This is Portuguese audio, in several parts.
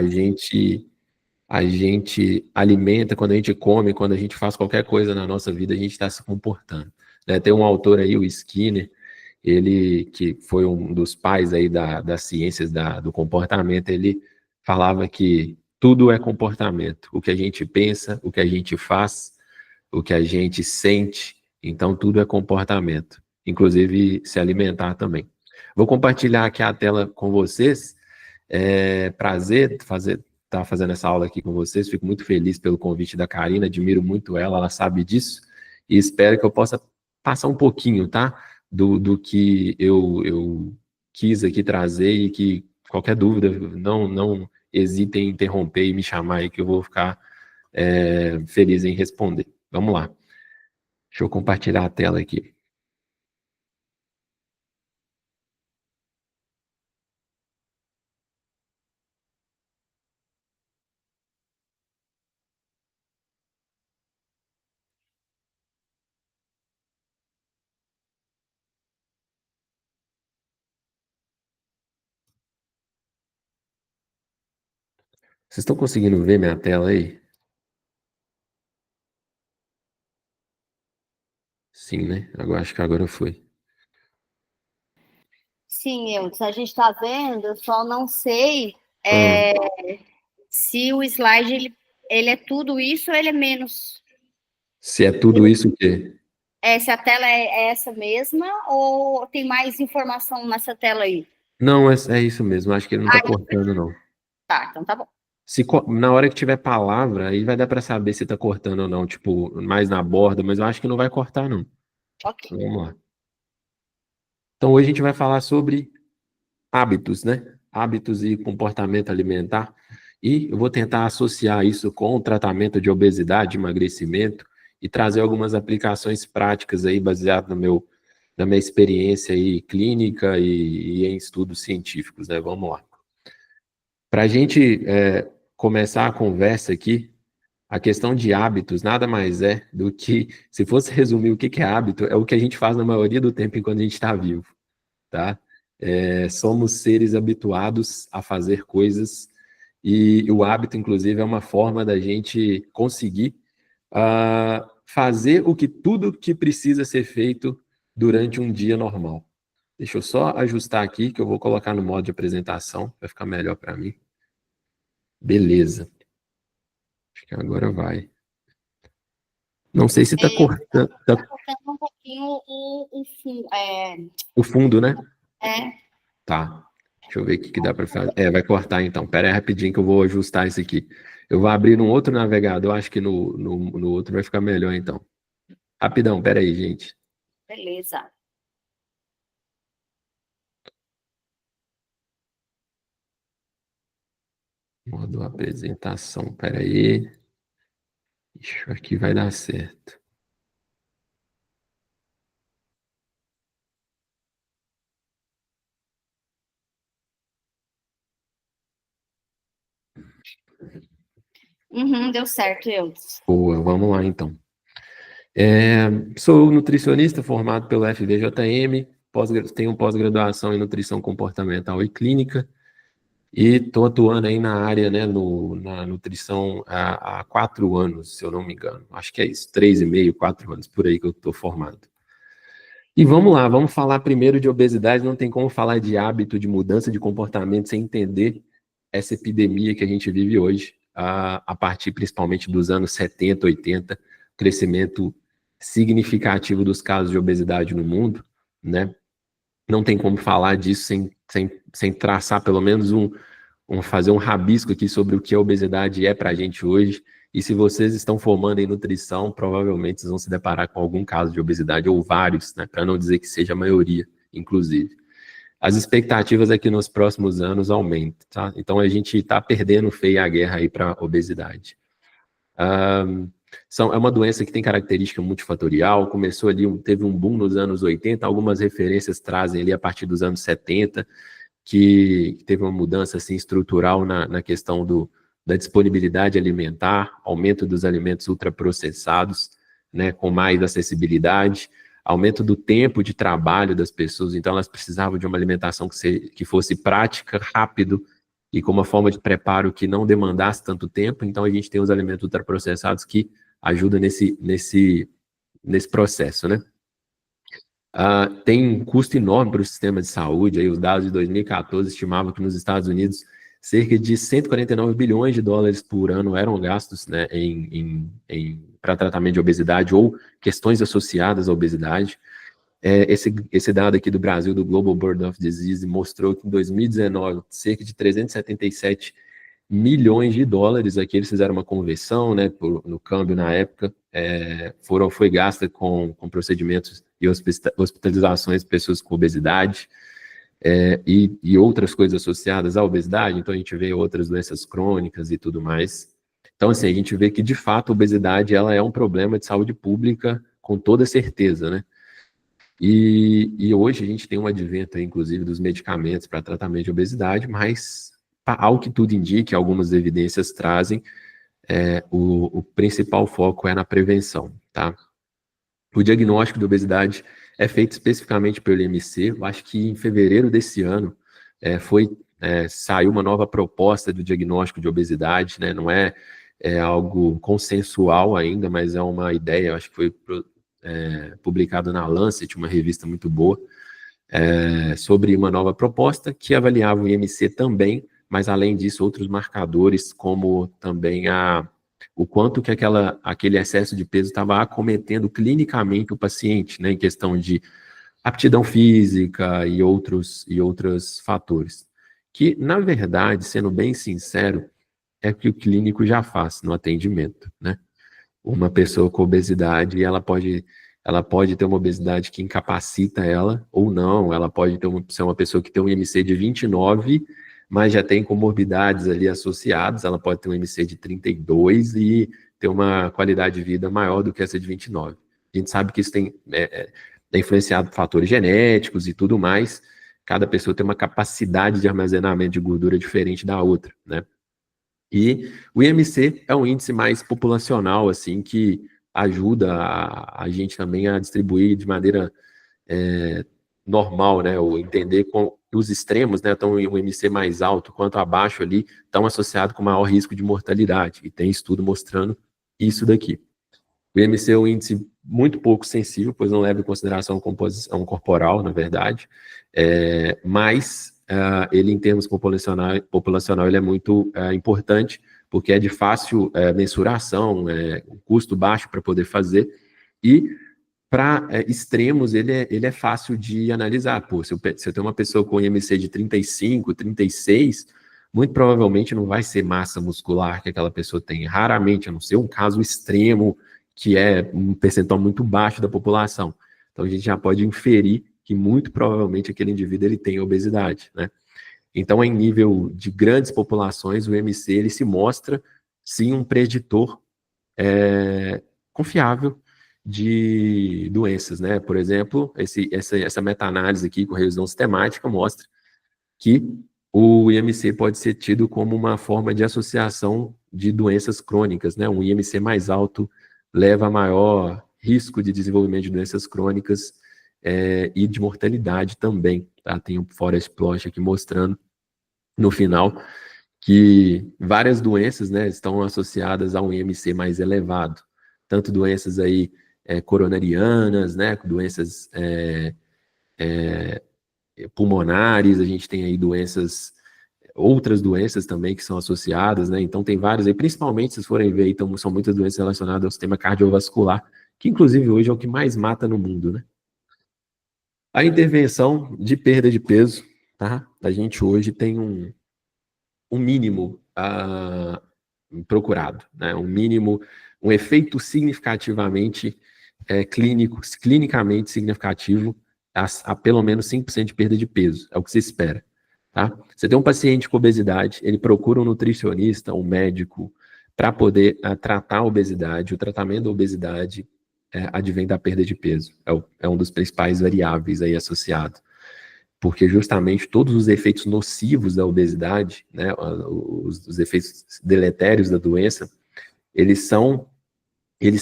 A gente, a gente alimenta, quando a gente come, quando a gente faz qualquer coisa na nossa vida, a gente está se comportando. Né? Tem um autor aí, o Skinner, ele que foi um dos pais aí das ciências do comportamento, ele falava que tudo é comportamento. O que a gente pensa, o que a gente faz, o que a gente sente, então tudo é comportamento, inclusive se alimentar também. Vou compartilhar aqui a tela com vocês. É prazer estar fazendo essa aula aqui com vocês. Fico muito feliz pelo convite da Karina, admiro muito ela, ela sabe disso, e espero que eu possa passar um pouquinho, tá? Do que eu quis aqui trazer e que qualquer dúvida, não hesitem em interromper e me chamar aí que eu vou ficar feliz em responder. Vamos lá. Deixa eu compartilhar a tela aqui. Vocês estão conseguindo ver minha tela aí? Sim, né? Agora, acho que agora foi. Sim, Eudes, a gente está vendo, eu só não sei se o slide ele é tudo isso ou ele é menos. Se é tudo isso o quê? Se a tela é essa mesma ou tem mais informação nessa tela aí? Não, é isso mesmo. Acho que ele não está cortando, não. Tá, então tá bom. Na hora que tiver palavra, aí vai dar para saber se está cortando ou não, tipo, mais na borda, mas eu acho que não vai cortar, não. Ok. Vamos lá. Então, hoje a gente vai falar sobre hábitos, né? Hábitos e comportamento alimentar. E eu vou tentar associar isso com o tratamento de obesidade, emagrecimento e trazer algumas aplicações práticas aí baseado na minha experiência aí clínica e em estudos científicos, né? Vamos lá. Para a gente começar a conversa aqui, a questão de hábitos nada mais é do que, se fosse resumir o que é hábito, é o que a gente faz na maioria do tempo enquanto a gente está vivo, tá? Somos seres habituados a fazer coisas e o hábito, inclusive, é uma forma da gente conseguir fazer tudo que precisa ser feito durante um dia normal. Deixa eu só ajustar aqui, que eu vou colocar no modo de apresentação, vai ficar melhor para mim. Beleza. Acho que agora vai. Não sei se está cortando. Tá cortando um pouquinho O fundo, né? É. Tá. Deixa eu ver o que dá para fazer. Vai cortar então. Pera aí rapidinho que eu vou ajustar isso aqui. Eu vou abrir num outro navegador, acho que no outro vai ficar melhor então. Rapidão, pera aí, gente. Beleza. Modo apresentação, pera aí. Isso aqui vai dar certo. Deu certo, Eudes. Boa, vamos lá então. Sou nutricionista formado pelo FVJM, tenho pós-graduação em nutrição comportamental e clínica e estou atuando aí na área, né, na nutrição há 4 anos, se eu não me engano. Acho que é isso, 3,5, 4 anos, por aí que eu estou formado. E vamos lá, vamos falar primeiro de obesidade. Não tem como falar de hábito, de mudança de comportamento sem entender essa epidemia que a gente vive hoje, a partir principalmente dos anos 70, 80, crescimento significativo dos casos de obesidade no mundo, né? Não tem como falar disso sem traçar pelo menos fazer um rabisco aqui sobre o que a obesidade é para a gente hoje. E se vocês estão formando em nutrição, provavelmente vocês vão se deparar com algum caso de obesidade, ou vários, né? Para não dizer que seja a maioria, inclusive. As expectativas é que nos próximos anos aumentem, tá? Então a gente está perdendo feia a guerra aí para a obesidade. É uma doença que tem característica multifatorial, começou ali, teve um boom nos anos 80, algumas referências trazem ali a partir dos anos 70, que teve uma mudança assim, estrutural na questão da disponibilidade alimentar, aumento dos alimentos ultraprocessados, né, com mais acessibilidade, aumento do tempo de trabalho das pessoas, então elas precisavam de uma alimentação que fosse prática, rápido, e com uma forma de preparo que não demandasse tanto tempo. Então, a gente tem os alimentos ultraprocessados que ajudam nesse processo, né? Tem um custo enorme para o sistema de saúde. Aí, os dados de 2014 estimavam que nos Estados Unidos cerca de 149 bilhões de dólares por ano eram gastos, né, para tratamento de obesidade ou questões associadas à obesidade. Esse dado aqui do Brasil, do Global Burden of Disease, mostrou que em 2019, cerca de 377 milhões de dólares, aqui eles fizeram uma conversão, né, no câmbio na época, foi gasta com procedimentos e hospitalizações de pessoas com obesidade, e outras coisas associadas à obesidade. Então a gente vê outras doenças crônicas e tudo mais. Então, assim, a gente vê que, de fato, a obesidade ela é um problema de saúde pública com toda certeza, né? E hoje a gente tem um advento, inclusive, dos medicamentos para tratamento de obesidade, mas, ao que tudo indica, algumas evidências trazem, o principal foco é na prevenção, tá? O diagnóstico de obesidade é feito especificamente pelo IMC. Eu acho que em fevereiro desse ano saiu uma nova proposta do diagnóstico de obesidade, né? Não é algo consensual ainda, mas é uma ideia, eu acho que foi publicado na Lancet, uma revista muito boa, sobre uma nova proposta que avaliava o IMC também, mas além disso, outros marcadores, como também o quanto que aquele excesso de peso estava acometendo clinicamente o paciente, né, em questão de aptidão física e outros fatores. Que, na verdade, sendo bem sincero, é o que o clínico já faz no atendimento, né? Uma pessoa com obesidade, ela pode ter uma obesidade que incapacita ela, ou não, ela pode ser uma pessoa que tem um IMC de 29, mas já tem comorbidades ali associadas, ela pode ter um IMC de 32 e ter uma qualidade de vida maior do que essa de 29. A gente sabe que isso é influenciado por fatores genéticos e tudo mais, cada pessoa tem uma capacidade de armazenamento de gordura diferente da outra, né? E o IMC é um índice mais populacional, assim, que ajuda a gente também a distribuir de maneira normal, né, ou entender com os extremos, né, então o IMC mais alto quanto abaixo ali, estão associados com maior risco de mortalidade, e tem estudo mostrando isso daqui. O IMC é um índice muito pouco sensível, pois não leva em consideração a composição corporal, na verdade, mas ele, em termos populacional, ele é muito importante, porque é de fácil mensuração, um custo baixo para poder fazer, e para extremos ele é fácil de analisar. Pô, se eu tenho uma pessoa com IMC de 35, 36, muito provavelmente não vai ser massa muscular que aquela pessoa tem, raramente, a não ser um caso extremo, que é um percentual muito baixo da população. Então a gente já pode inferir que muito provavelmente aquele indivíduo ele tem obesidade, né? Então, em nível de grandes populações, o IMC ele se mostra, sim, um preditor confiável de doenças, né? Por exemplo, essa meta-análise aqui com revisão sistemática mostra que o IMC pode ser tido como uma forma de associação de doenças crônicas, né? Um IMC mais alto leva a maior risco de desenvolvimento de doenças crônicas e de mortalidade também, tá? Tem um forest plot aqui mostrando no final que várias doenças, né, estão associadas a um IMC mais elevado, tanto doenças aí coronarianas, né, doenças pulmonares, a gente tem aí outras doenças também que são associadas, né, então tem várias aí, principalmente, se vocês forem ver, então, são muitas doenças relacionadas ao sistema cardiovascular, que inclusive hoje é o que mais mata no mundo, né. A intervenção de perda de peso, tá, a gente hoje tem um mínimo procurado, né, um efeito significativamente clinicamente significativo a pelo menos 5% de perda de peso, é o que se espera. Tá? Você tem um paciente com obesidade, ele procura um nutricionista, um médico, para poder tratar a obesidade. O tratamento da obesidade advém da perda de peso, é um dos principais variáveis aí associado, porque justamente todos os efeitos nocivos da obesidade, né, os efeitos deletérios da doença, eles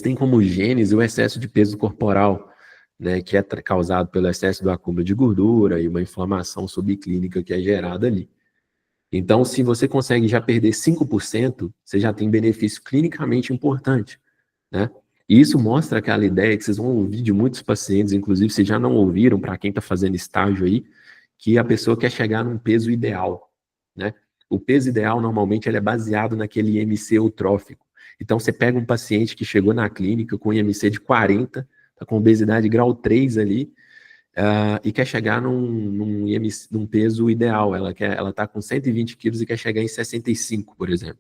têm como gênese o excesso de peso corporal, né, que é causado pelo excesso do acúmulo de gordura e uma inflamação subclínica que é gerada ali. Então, se você consegue já perder 5%, você já tem benefício clinicamente importante, né? E isso mostra aquela ideia que vocês vão ouvir de muitos pacientes, inclusive vocês já não ouviram, para quem está fazendo estágio aí, que a pessoa quer chegar num peso ideal, né? O peso ideal, normalmente, ele é baseado naquele IMC eutrófico. Então, você pega um paciente que chegou na clínica com IMC de 40, está com obesidade grau 3 ali, e quer chegar num peso ideal. Ela está com 120 quilos e quer chegar em 65, por exemplo.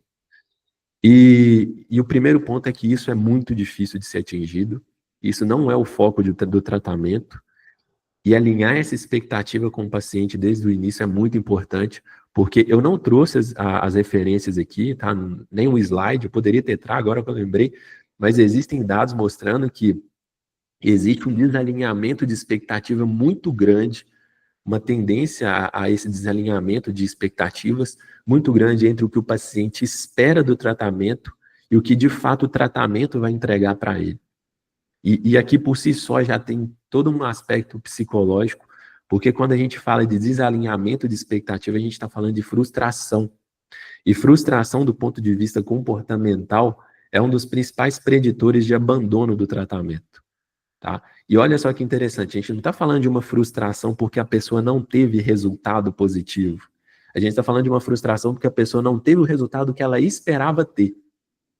E o primeiro ponto é que isso é muito difícil de ser atingido. Isso não é o foco do tratamento. E alinhar essa expectativa com o paciente desde o início é muito importante, porque eu não trouxe as referências aqui, tá? Nem um slide, eu poderia ter trago agora que eu lembrei, mas existem dados mostrando que existe um desalinhamento de expectativa muito grande, uma tendência a esse desalinhamento de expectativas muito grande entre o que o paciente espera do tratamento e o que de fato o tratamento vai entregar para ele. E aqui por si só já tem todo um aspecto psicológico, porque quando a gente fala de desalinhamento de expectativa, a gente está falando de frustração. E frustração do ponto de vista comportamental é um dos principais preditores de abandono do tratamento. Tá? E olha só que interessante, a gente não está falando de uma frustração porque a pessoa não teve resultado positivo. A gente está falando de uma frustração porque a pessoa não teve o resultado que ela esperava ter.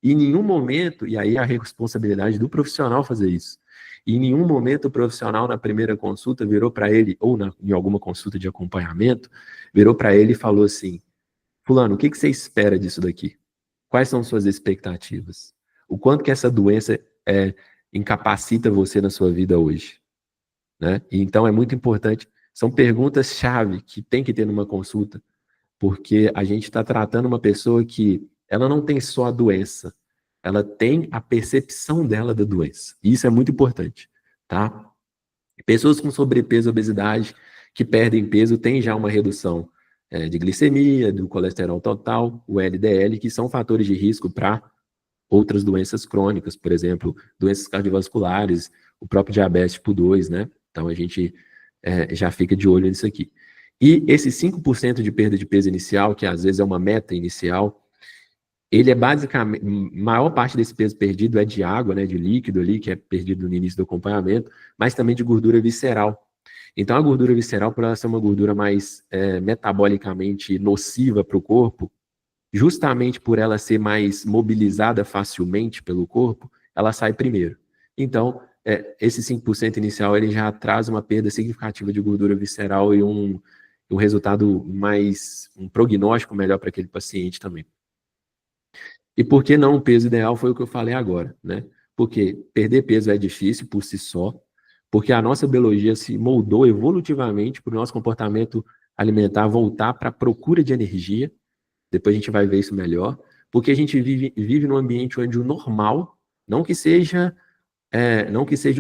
E em nenhum momento, e aí é a responsabilidade do profissional fazer isso, e em nenhum momento o profissional na primeira consulta virou para ele, ou em alguma consulta de acompanhamento, virou para ele e falou assim, fulano, o que você espera disso daqui? Quais são suas expectativas? O quanto que essa doença incapacita você na sua vida hoje? Né? E então é muito importante, são perguntas-chave que tem que ter numa consulta, porque a gente está tratando uma pessoa que ela não tem só a doença, ela tem a percepção dela da doença. E isso é muito importante, tá? Pessoas com sobrepeso e obesidade que perdem peso têm já uma redução de glicemia, do colesterol total, o LDL, que são fatores de risco para outras doenças crônicas, por exemplo, doenças cardiovasculares, o próprio diabetes tipo 2, né? Então a gente já fica de olho nisso aqui. E esse 5% de perda de peso inicial, que às vezes é uma meta inicial, ele é basicamente, maior parte desse peso perdido é de água, né, de líquido ali, que é perdido no início do acompanhamento, mas também de gordura visceral. Então a gordura visceral, por ela ser uma gordura mais metabolicamente nociva para o corpo, justamente por ela ser mais mobilizada facilmente pelo corpo, ela sai primeiro. Então, esse 5% inicial, ele já traz uma perda significativa de gordura visceral e um resultado mais, um prognóstico melhor para aquele paciente também. E por que não o peso ideal foi o que eu falei agora, né? Porque perder peso é difícil por si só, porque a nossa biologia se moldou evolutivamente para o nosso comportamento alimentar voltar para a procura de energia, depois a gente vai ver isso melhor, porque a gente vive num ambiente onde o normal, não que seja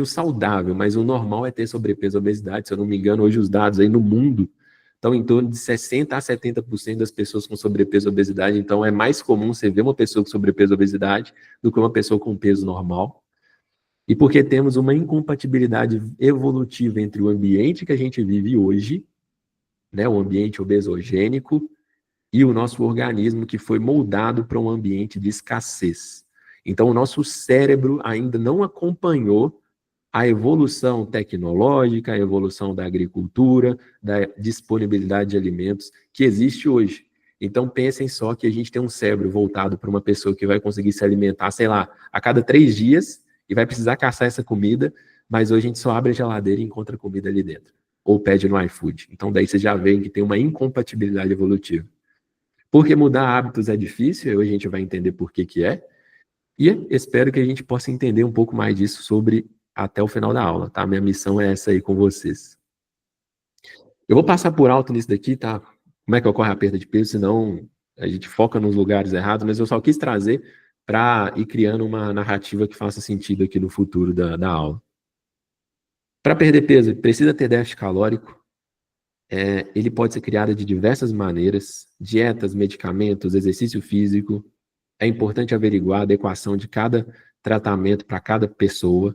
o saudável, mas o normal é ter sobrepeso e obesidade. Se eu não me engano, hoje os dados aí no mundo estão em torno de 60% a 70% das pessoas com sobrepeso e obesidade. Então é mais comum você ver uma pessoa com sobrepeso e obesidade do que uma pessoa com peso normal. E porque temos uma incompatibilidade evolutiva entre o ambiente que a gente vive hoje, né, o ambiente obesogênico, e o nosso organismo que foi moldado para um ambiente de escassez. Então, o nosso cérebro ainda não acompanhou a evolução tecnológica, a evolução da agricultura, da disponibilidade de alimentos que existe hoje. Então, pensem só que a gente tem um cérebro voltado para uma pessoa que vai conseguir se alimentar, sei lá, a cada 3 dias e vai precisar caçar essa comida, mas hoje a gente só abre a geladeira e encontra comida ali dentro. Ou pede no iFood. Então, daí vocês já veem que tem uma incompatibilidade evolutiva. Porque mudar hábitos é difícil, hoje a gente vai entender por que é, e espero que a gente possa entender um pouco mais disso até o final da aula, tá? Minha missão é essa aí com vocês. Eu vou passar por alto nisso daqui, tá? Como é que ocorre a perda de peso, senão a gente foca nos lugares errados, mas eu só quis trazer para ir criando uma narrativa que faça sentido aqui no futuro da aula. Para perder peso, precisa ter déficit calórico. Ele pode ser criado de diversas maneiras, dietas, medicamentos, exercício físico. É importante averiguar a adequação de cada tratamento para cada pessoa.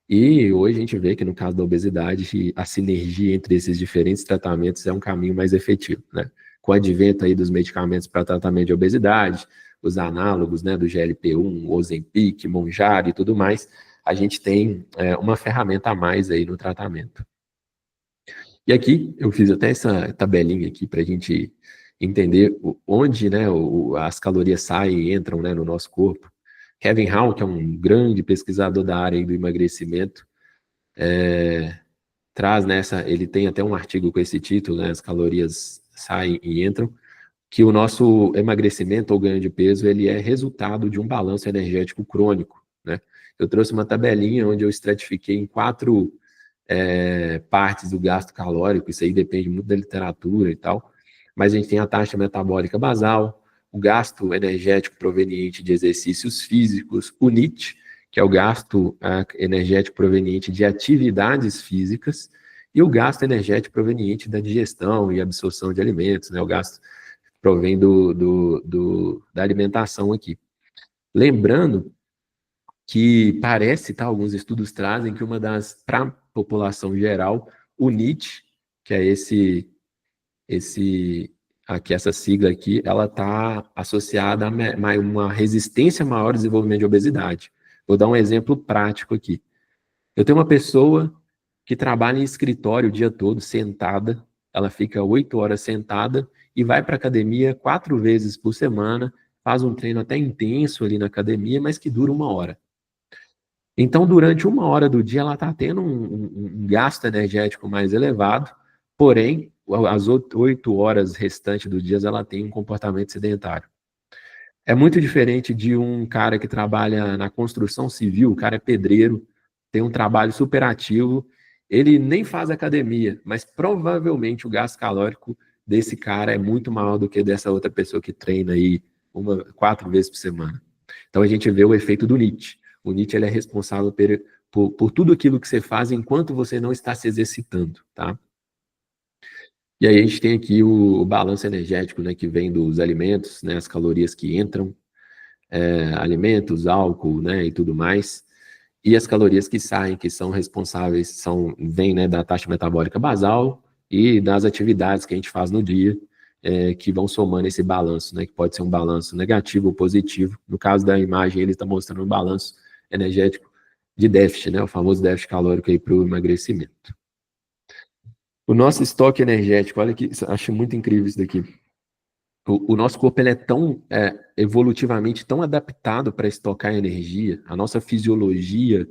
E hoje a gente vê que no caso da obesidade, a sinergia entre esses diferentes tratamentos é um caminho mais efetivo, né? com o advento aí dos medicamentos para tratamento de obesidade, os análogos, né, do GLP-1, Ozempic, Mounjaro e tudo mais, a gente tem uma ferramenta a mais aí no tratamento. E aqui eu fiz até essa tabelinha aqui para a gente entender onde, né, as calorias saem e entram, né, no nosso corpo. Kevin Hall, que é um grande pesquisador da área aí do emagrecimento, traz nessa, ele tem até um artigo com esse título, né, as calorias saem e entram, que o nosso emagrecimento ou ganho de peso, ele é resultado de um balanço energético crônico, né? Eu trouxe uma tabelinha onde eu estratifiquei em 4 partes do gasto calórico, isso aí depende muito da literatura e tal, mas a gente tem a taxa metabólica basal, o gasto energético proveniente de exercícios físicos, o NEAT, que é o gasto energético proveniente de atividades físicas, e o gasto energético proveniente da digestão e absorção de alimentos, né? O gasto provém da alimentação aqui. Lembrando que parece, tá, alguns estudos trazem que para a população geral, o NEAT, que é essa sigla aqui, ela está associada a uma resistência maior ao desenvolvimento de obesidade. Vou dar um exemplo prático aqui. Eu tenho uma pessoa que trabalha em escritório o dia todo, sentada, ela fica 8 horas sentada e vai para a academia 4 vezes por semana, faz um treino até intenso ali na academia, mas que dura 1 hora. Então, durante 1 hora do dia, ela está tendo um gasto energético mais elevado, porém, as 8 horas restantes do dia, ela tem um comportamento sedentário. É muito diferente de um cara que trabalha na construção civil, o cara é pedreiro, tem um trabalho super ativo, ele nem faz academia, mas provavelmente o gasto calórico desse cara é muito maior do que dessa outra pessoa que treina aí 4 vezes por semana. Então a gente vê o efeito do NEAT. O NEAT ele é responsável por tudo aquilo que você faz enquanto você não está se exercitando, tá? E aí a gente tem aqui o balanço energético, né, que vem dos alimentos, né, as calorias que entram, alimentos, álcool, né, e tudo mais, e as calorias que saem, que são responsáveis, vêm, né, da taxa metabólica basal e das atividades que a gente faz no dia, que vão somando esse balanço, né, que pode ser um balanço negativo ou positivo. No caso da imagem, ele está mostrando um balanço energético de déficit, né, o famoso déficit calórico aí para o emagrecimento. O nosso estoque energético, olha que acho muito incrível isso daqui. O nosso corpo ele é tão evolutivamente tão adaptado para estocar energia, a nossa fisiologia,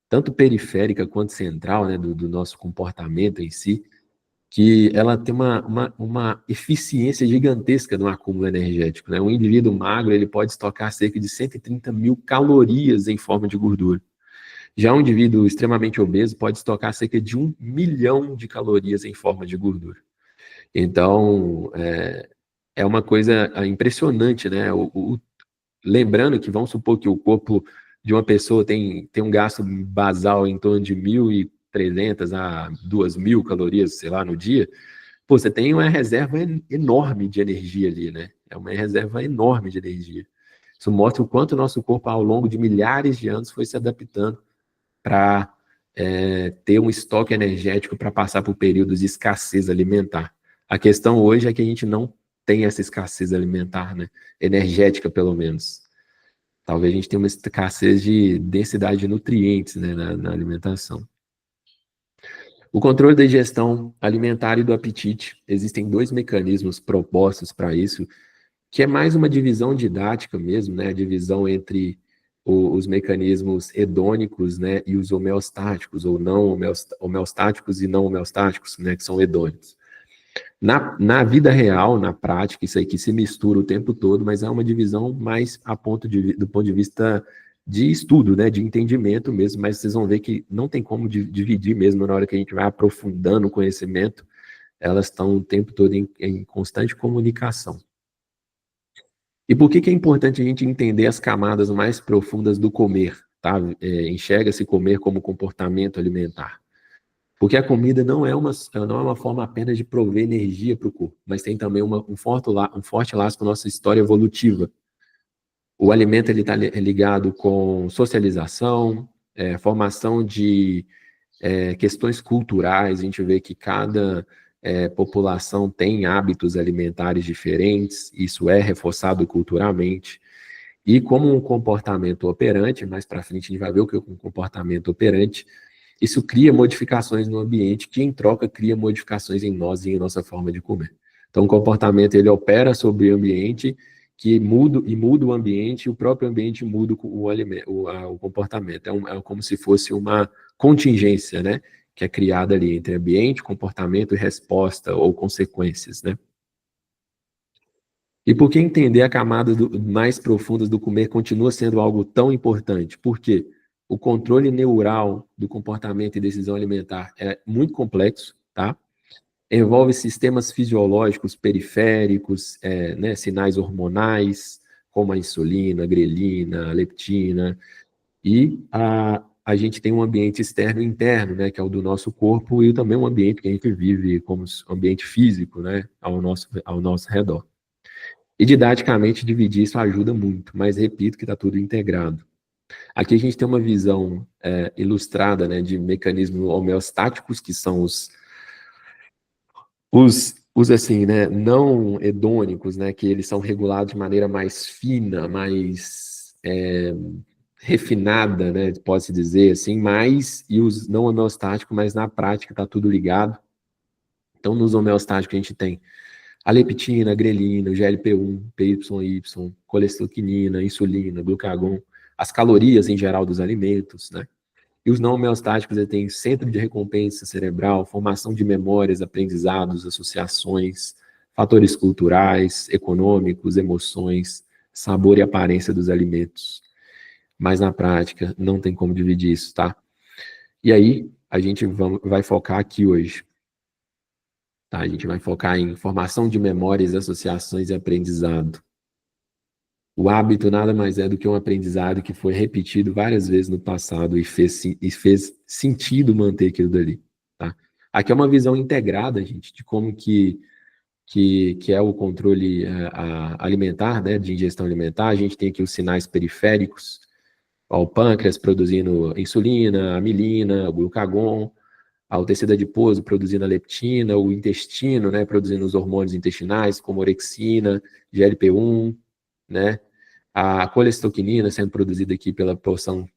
tanto periférica quanto central, né, do nosso comportamento em si, que ela tem uma eficiência gigantesca no acúmulo energético, né? Um indivíduo magro ele pode estocar cerca de 130 mil calorias em forma de gordura. Já um indivíduo extremamente obeso pode estocar cerca de 1 milhão de calorias em forma de gordura. Então, é uma coisa impressionante, né? Lembrando que vamos supor que o corpo de uma pessoa tem um gasto basal em torno de 1.300 a 2.000 calorias, sei lá, no dia. Pô, você tem uma reserva enorme de energia ali, né? É uma reserva enorme de energia. Isso mostra o quanto o nosso corpo, ao longo de milhares de anos, foi se adaptando para ter um estoque energético para passar por períodos de escassez alimentar. A questão hoje é que a gente não tem essa escassez alimentar, né? Energética, pelo menos. Talvez a gente tenha uma escassez de densidade de nutrientes, né, na alimentação. O controle da ingestão alimentar e do apetite. Existem 2 mecanismos propostos para isso, que é mais uma divisão didática mesmo, né? A divisão entre os mecanismos hedônicos, né, e os homeostáticos, ou não homeostáticos e não homeostáticos, né, que são hedônicos. Na vida real, na prática, isso aí que se mistura o tempo todo, mas é uma divisão mais do ponto de vista de estudo, né, de entendimento mesmo, mas vocês vão ver que não tem como dividir mesmo na hora que a gente vai aprofundando o conhecimento, elas estão o tempo todo em constante comunicação. E por que é importante a gente entender as camadas mais profundas do comer, tá? Enxerga-se comer como comportamento alimentar. Porque a comida não é uma forma apenas de prover energia para o corpo, mas tem também um forte laço com a nossa história evolutiva. O alimento está ligado com socialização, formação de questões culturais. A gente vê que cada população tem hábitos alimentares diferentes, isso é reforçado culturalmente, e como um comportamento operante, mais para frente a gente vai ver o que é um comportamento operante, isso cria modificações no ambiente, que em troca cria modificações em nós e em nossa forma de comer. Então o comportamento ele opera sobre o ambiente, que muda o ambiente, e o próprio ambiente muda o comportamento. É como se fosse uma contingência, né? Que é criada ali entre ambiente, comportamento e resposta ou consequências, né? E por que entender a camada mais profundas do comer continua sendo algo tão importante? Porque o controle neural do comportamento e decisão alimentar é muito complexo, tá? Envolve sistemas fisiológicos periféricos, né, sinais hormonais, como a insulina, a grelina, a leptina, e a gente tem um ambiente externo e interno, né, que é o do nosso corpo, e também um ambiente que a gente vive como ambiente físico, né, ao nosso redor. E didaticamente dividir isso ajuda muito, mas repito que está tudo integrado. Aqui a gente tem uma visão ilustrada, né, de mecanismos homeostáticos, que são os assim, né, não hedônicos, né, que eles são regulados de maneira mais fina, mais refinada, né, pode-se dizer assim, e os não homeostáticos, mas na prática está tudo ligado. Então, nos homeostáticos a gente tem a leptina, a grelina, o GLP-1, PYY, colesteroquinina, insulina, glucagon, as calorias em geral dos alimentos, né? E os não homeostáticos, ele tem centro de recompensa cerebral, formação de memórias, aprendizados, associações, fatores culturais, econômicos, emoções, sabor e aparência dos alimentos. Mas na prática, não tem como dividir isso, tá? E aí, a gente vai focar aqui hoje. Tá? A gente vai focar em formação de memórias, associações e aprendizado. O hábito nada mais é do que um aprendizado que foi repetido várias vezes no passado e fez sentido manter aquilo dali. Tá? Aqui é uma visão integrada, gente, de como que é o controle alimentar, né, de ingestão alimentar. A gente tem aqui os sinais periféricos, ó, o pâncreas produzindo insulina, amilina, o glucagon, o tecido adiposo produzindo a leptina, o intestino, né, produzindo os hormônios intestinais, como orexina, GLP-1, né, a colesteroquinina sendo produzida aqui pela porção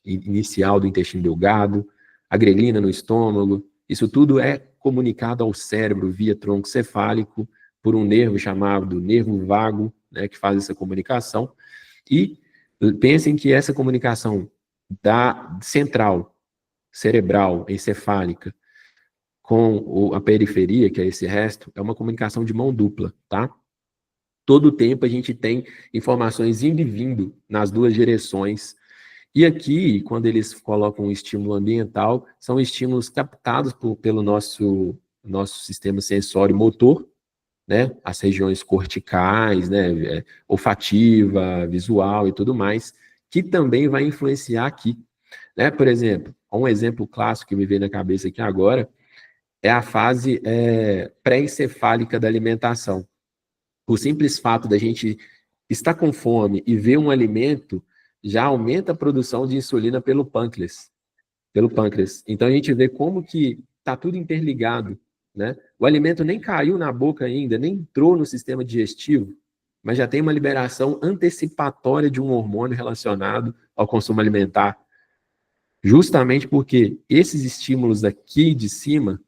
inicial do intestino delgado, a grelina no estômago, isso tudo é comunicado ao cérebro via tronco cefálico por um nervo chamado nervo vago, né, que faz essa comunicação, e pensem que essa comunicação da central, cerebral, encefálica, com a periferia, que é esse resto, é uma comunicação de mão dupla, tá? Todo o tempo a gente tem informações indo e vindo nas duas direções. E aqui, quando eles colocam um estímulo ambiental, são estímulos captados pelo nosso sistema sensório motor, né? As regiões corticais, né? Olfativa, visual e tudo mais, que também vai influenciar aqui, né? Por exemplo, um exemplo clássico que me veio na cabeça aqui agora é a fase pré-encefálica da alimentação. O simples fato da gente estar com fome e ver um alimento já aumenta a produção de insulina pelo pâncreas. Então a gente vê como que está tudo interligado, né? O alimento nem caiu na boca ainda, nem entrou no sistema digestivo, mas já tem uma liberação antecipatória de um hormônio relacionado ao consumo alimentar. Justamente porque esses estímulos aqui de cima,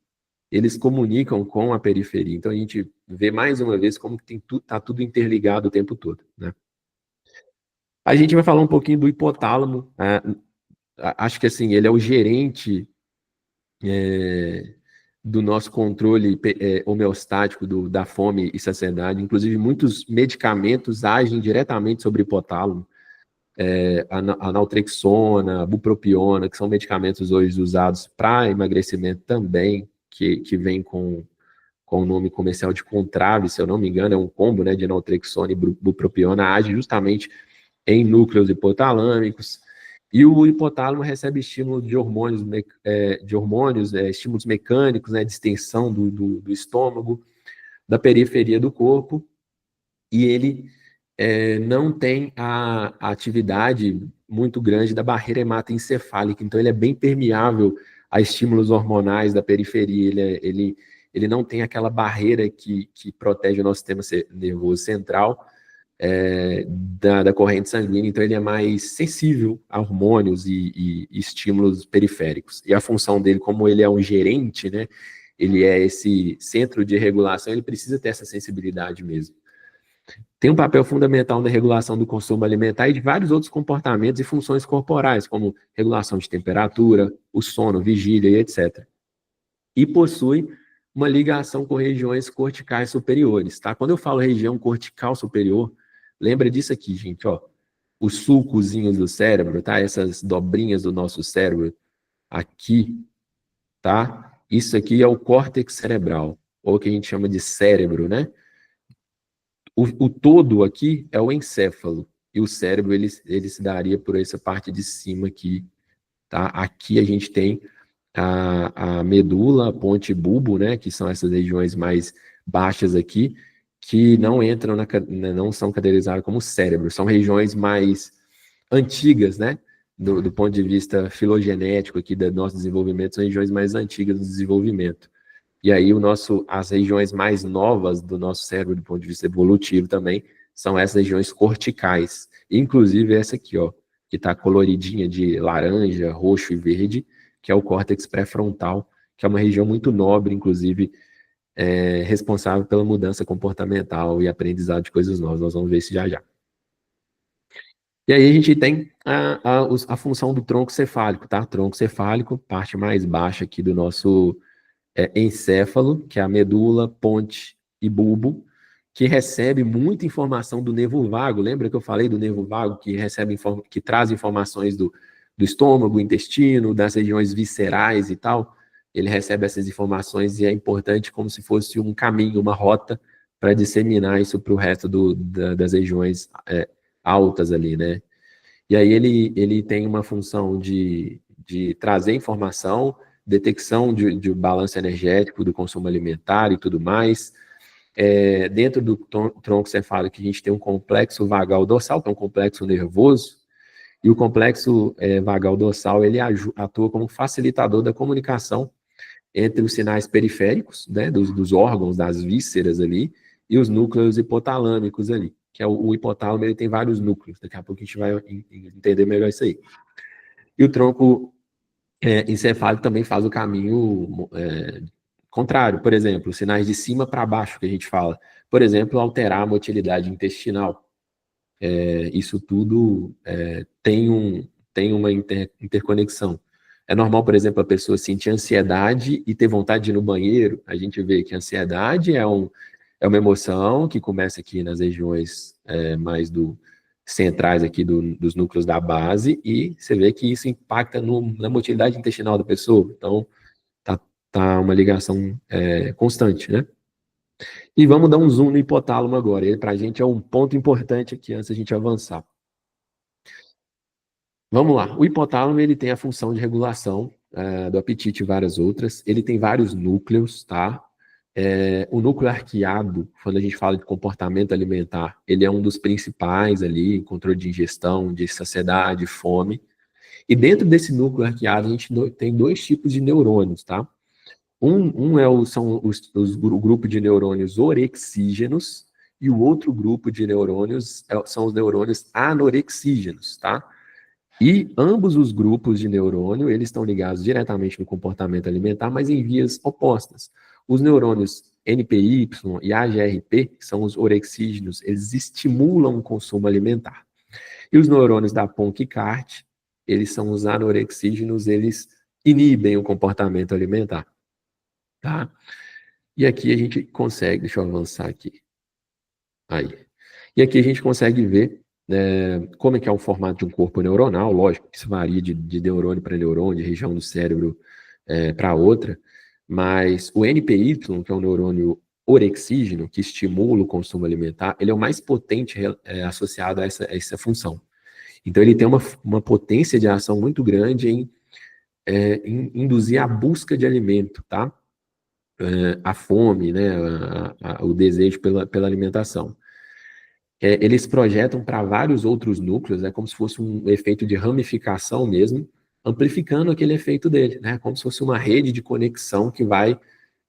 eles comunicam com a periferia. Então a gente vê mais uma vez como está tudo interligado o tempo todo, né? A gente vai falar um pouquinho do hipotálamo. Acho que assim, ele é o gerente do nosso controle homeostático da fome e saciedade. Inclusive, muitos medicamentos agem diretamente sobre o hipotálamo. A naltrexona, a bupropiona, que são medicamentos hoje usados para emagrecimento também, que vem com o nome comercial de Contrave, se eu não me engano, é um combo, né, de naltrexona e bupropiona, age justamente em núcleos hipotalâmicos, e o hipotálamo recebe estímulo de hormônios, estímulos mecânicos, né, de extensão do estômago, da periferia do corpo, e ele não tem a atividade muito grande da barreira hematoencefálica, então ele é bem permeável a estímulos hormonais da periferia, ele ele não tem aquela barreira que protege o nosso sistema nervoso central da corrente sanguínea, então ele é mais sensível a hormônios e estímulos periféricos. E a função dele, como ele é um gerente, né, ele é esse centro de regulação, ele precisa ter essa sensibilidade mesmo. Tem um papel fundamental na regulação do consumo alimentar e de vários outros comportamentos e funções corporais, como regulação de temperatura, o sono, vigília e etc. E possui uma ligação com regiões corticais superiores, tá? Quando eu falo região cortical superior, lembra disso aqui, gente, ó. Os sulcozinhos do cérebro, tá? Essas dobrinhas do nosso cérebro aqui, tá? Isso aqui é o córtex cerebral, ou o que a gente chama de cérebro, né? O todo aqui é o encéfalo, e o cérebro ele se daria por essa parte de cima aqui, tá? Aqui a gente tem a medula, a ponte e bulbo, né, que são essas regiões mais baixas aqui, que não entram, não são categorizadas como cérebro, são regiões mais antigas, né, do ponto de vista filogenético aqui do nosso desenvolvimento, são regiões mais antigas do desenvolvimento. E aí as regiões mais novas do nosso cérebro, do ponto de vista evolutivo também, são essas regiões corticais. Inclusive essa aqui, ó, que está coloridinha de laranja, roxo e verde, que é o córtex pré-frontal, que é uma região muito nobre, inclusive, responsável pela mudança comportamental e aprendizado de coisas novas. Nós vamos ver isso já já. E aí a gente tem a função do tronco cefálico, tá? Tronco cefálico, parte mais baixa aqui do nosso encéfalo, que é a medula, ponte e bulbo, que recebe muita informação do nervo vago. Lembra que eu falei do nervo vago, que traz informações do estômago, intestino, das regiões viscerais e tal? Ele recebe essas informações e é importante como se fosse um caminho, uma rota, para disseminar isso para o resto das regiões altas ali, né? E aí ele tem uma função de trazer informação, detecção de balanço energético, do consumo alimentar e tudo mais. Dentro do tronco cefálico, a gente tem um complexo vagal dorsal, que é um complexo nervoso, e o complexo vagal dorsal, ele atua como facilitador da comunicação entre os sinais periféricos, né, dos órgãos, das vísceras ali, e os núcleos hipotalâmicos ali, que é o hipotálamo, ele tem vários núcleos, daqui a pouco a gente vai entender melhor isso aí. E o tronco encefálico também faz o caminho contrário, por exemplo, sinais de cima para baixo, que a gente fala. Por exemplo, alterar a motilidade intestinal. Isso tudo tem uma interconexão. É normal, por exemplo, a pessoa sentir ansiedade e ter vontade de ir no banheiro. A gente vê que a ansiedade é uma emoção que começa aqui nas regiões mais centrais aqui dos núcleos da base, e você vê que isso impacta na motilidade intestinal da pessoa. Então, tá uma ligação constante, né? E vamos dar um zoom no hipotálamo agora. Ele, para a gente, é um ponto importante aqui antes da gente avançar. Vamos lá. O hipotálamo, ele tem a função de regulação do apetite e várias outras. Ele tem vários núcleos, tá? O núcleo arqueado, quando a gente fala de comportamento alimentar, ele é um dos principais ali, controle de ingestão, de saciedade, fome. E dentro desse núcleo arqueado, a gente tem dois tipos de neurônios, tá? São o grupo de neurônios orexígenos, e o outro grupo de neurônios são os neurônios anorexígenos, tá? E ambos os grupos de neurônio, eles estão ligados diretamente no comportamento alimentar, mas em vias opostas. Os neurônios NPY e AGRP, que são os orexígenos, eles estimulam o consumo alimentar. E os neurônios da PONC e CART, eles são os anorexígenos, eles inibem o comportamento alimentar. Tá? E aqui a gente consegue, deixa eu avançar aqui. Aí. E aqui a gente consegue ver como é que é o formato de um corpo neuronal. Lógico que isso varia de neurônio para neurônio, de região do cérebro para outra, mas o NPY, que é o neurônio orexígeno, que estimula o consumo alimentar, ele é o mais potente associado a essa função. Então ele tem uma potência de ação muito grande em induzir a busca de alimento, tá? A fome, né? O desejo pela alimentação. Eles projetam para vários outros núcleos, como se fosse um efeito de ramificação mesmo, amplificando aquele efeito dele, né? Como se fosse uma rede de conexão que vai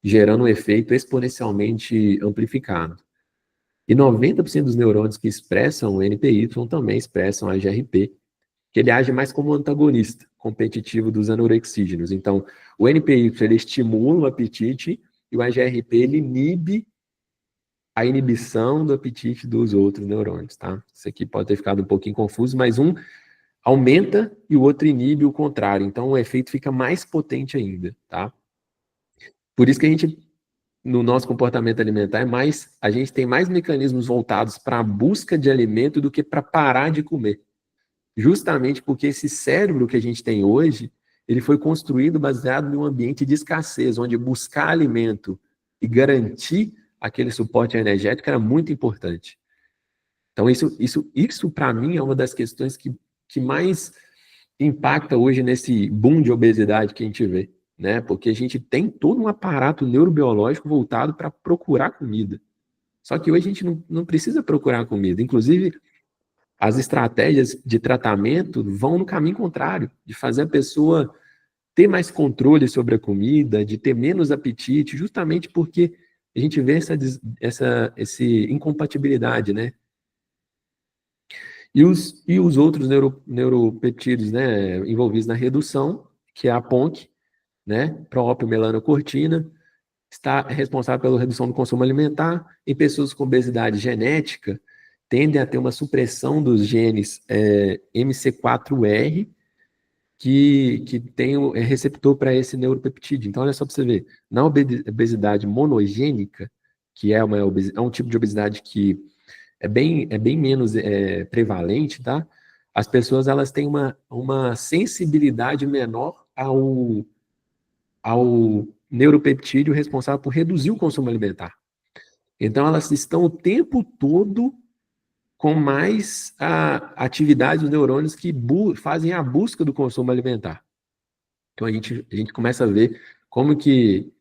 gerando um efeito exponencialmente amplificado. E 90% dos neurônios que expressam o NPY também expressam a GRP, que ele age mais como um antagonista competitivo dos anorexígenos. Então, o NPY ele estimula o apetite e o AGRP ele inibe a inibição do apetite dos outros neurônios, tá? Isso aqui pode ter ficado um pouquinho confuso, mas um aumenta e o outro inibe o contrário. Então, o efeito fica mais potente ainda, tá? Por isso que a gente, no nosso comportamento alimentar, a gente tem mais mecanismos voltados para a busca de alimento do que para parar de comer. Justamente porque esse cérebro que a gente tem hoje, ele foi construído baseado em um ambiente de escassez, onde buscar alimento e garantir aquele suporte energético era muito importante. Então, isso para mim é uma das questões que mais impacta hoje nesse boom de obesidade que a gente vê, né? Porque a gente tem todo um aparato neurobiológico voltado para procurar comida. Só que hoje a gente não precisa procurar comida. Inclusive, as estratégias de tratamento vão no caminho contrário, de fazer a pessoa ter mais controle sobre a comida, de ter menos apetite, justamente porque a gente vê essa incompatibilidade, né? E os outros neuropeptídeos, né, envolvidos na redução, que é a PONC, né, proopiomelanocortina, está responsável pela redução do consumo alimentar. Em pessoas com obesidade genética, tendem a ter uma supressão dos genes MC4R, que tem o receptor para esse neuropeptídeo. Então, olha só para você ver, na obesidade monogênica, que é um tipo de obesidade que é bem menos prevalente, tá? As pessoas elas têm uma sensibilidade menor ao neuropeptídeo responsável por reduzir o consumo alimentar. Então, elas estão o tempo todo com mais atividade dos neurônios que fazem a busca do consumo alimentar. Então, a gente começa a ver como que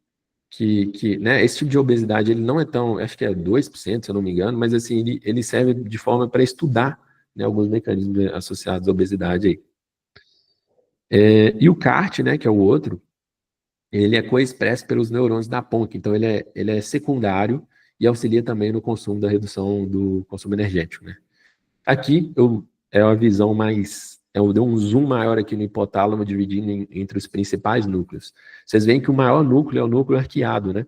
né, esse tipo de obesidade, ele não é tão, acho que é 2%, se eu não me engano, mas assim, ele serve de forma para estudar, né, alguns mecanismos associados à obesidade aí. E o CART, né, que é o outro, ele é coexpresso pelos neurônios da PONC, então ele é secundário e auxilia também no consumo da redução do consumo energético, né. Aqui, é uma visão mais, eu dei um zoom maior aqui no hipotálamo, dividindo entre os principais núcleos. Vocês veem que o maior núcleo é o núcleo arqueado, né?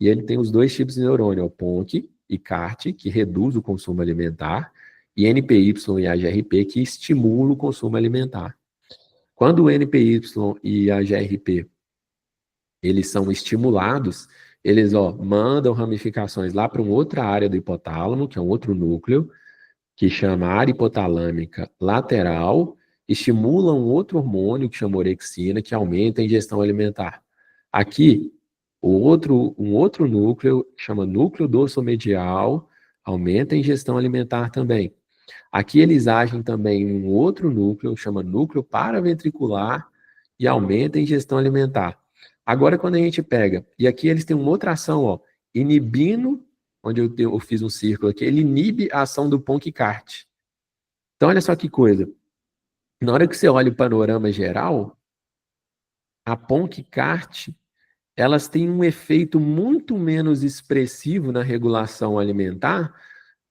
E ele tem os dois tipos de neurônio, o PONC e CART, que reduz o consumo alimentar, e NPY e AGRP, que estimula o consumo alimentar. Quando o NPY e a AGRP eles são estimulados, eles mandam ramificações lá para uma outra área do hipotálamo, que é um outro núcleo, que chama área hipotalâmica lateral, estimula um outro hormônio que chama orexina, que aumenta a ingestão alimentar. Aqui, um outro núcleo, que chama núcleo dorsomedial, aumenta a ingestão alimentar também. Aqui eles agem também em um outro núcleo, chama núcleo paraventricular, e aumenta a ingestão alimentar. Agora, quando a gente pega, e aqui eles têm uma outra ação, inibindo, onde eu fiz um círculo aqui, ele inibe a ação do PONC-CART. Então, olha só que coisa. Na hora que você olha o panorama geral, a PONC-CART, elas têm um efeito muito menos expressivo na regulação alimentar,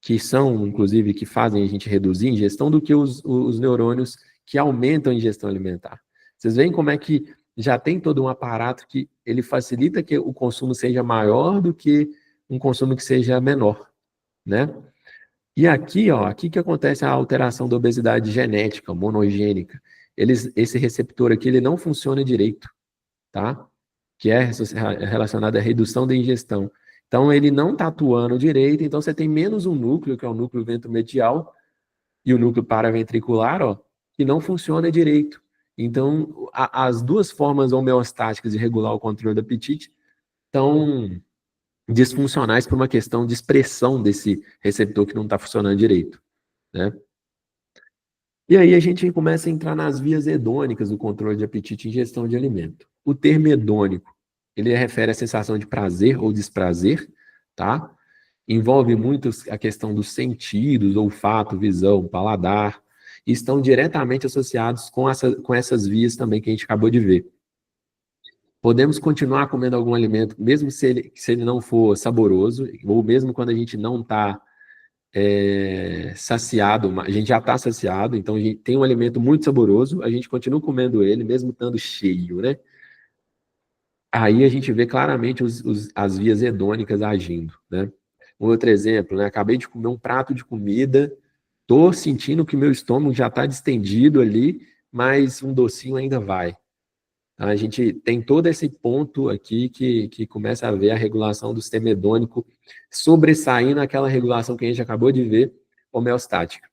que são, inclusive, que fazem a gente reduzir a ingestão, do que os neurônios que aumentam a ingestão alimentar. Vocês veem como é que já tem todo um aparato que ele facilita que o consumo seja maior do que um consumo que seja menor, né? E aqui que acontece a alteração da obesidade genética, monogênica. Esse receptor aqui, ele não funciona direito, tá? Que é relacionado à redução da ingestão. Então, ele não está atuando direito, então você tem menos um núcleo, que é o núcleo ventromedial, e o núcleo paraventricular, que não funciona direito. Então, as duas formas homeostáticas de regular o controle do apetite estão disfuncionais por uma questão de expressão desse receptor que não está funcionando direito, né? E aí a gente começa a entrar nas vias hedônicas do controle de apetite e ingestão de alimento. O termo hedônico, ele refere à sensação de prazer ou desprazer, tá? Envolve muito a questão dos sentidos, olfato, visão, paladar, e estão diretamente associados com essas vias também que a gente acabou de ver. Podemos continuar comendo algum alimento, mesmo se ele não for saboroso, ou mesmo quando a gente não está saciado, a gente já está saciado, então a gente tem um alimento muito saboroso, a gente continua comendo ele, mesmo estando cheio, né? Aí a gente vê claramente as vias hedônicas agindo, né? Um outro exemplo, né? Acabei de comer um prato de comida, tô sentindo que meu estômago já está distendido ali, mas um docinho ainda vai. A gente tem todo esse ponto aqui que começa a ver a regulação do sistema hedônico sobressaindo aquela regulação que a gente acabou de ver, homeostática,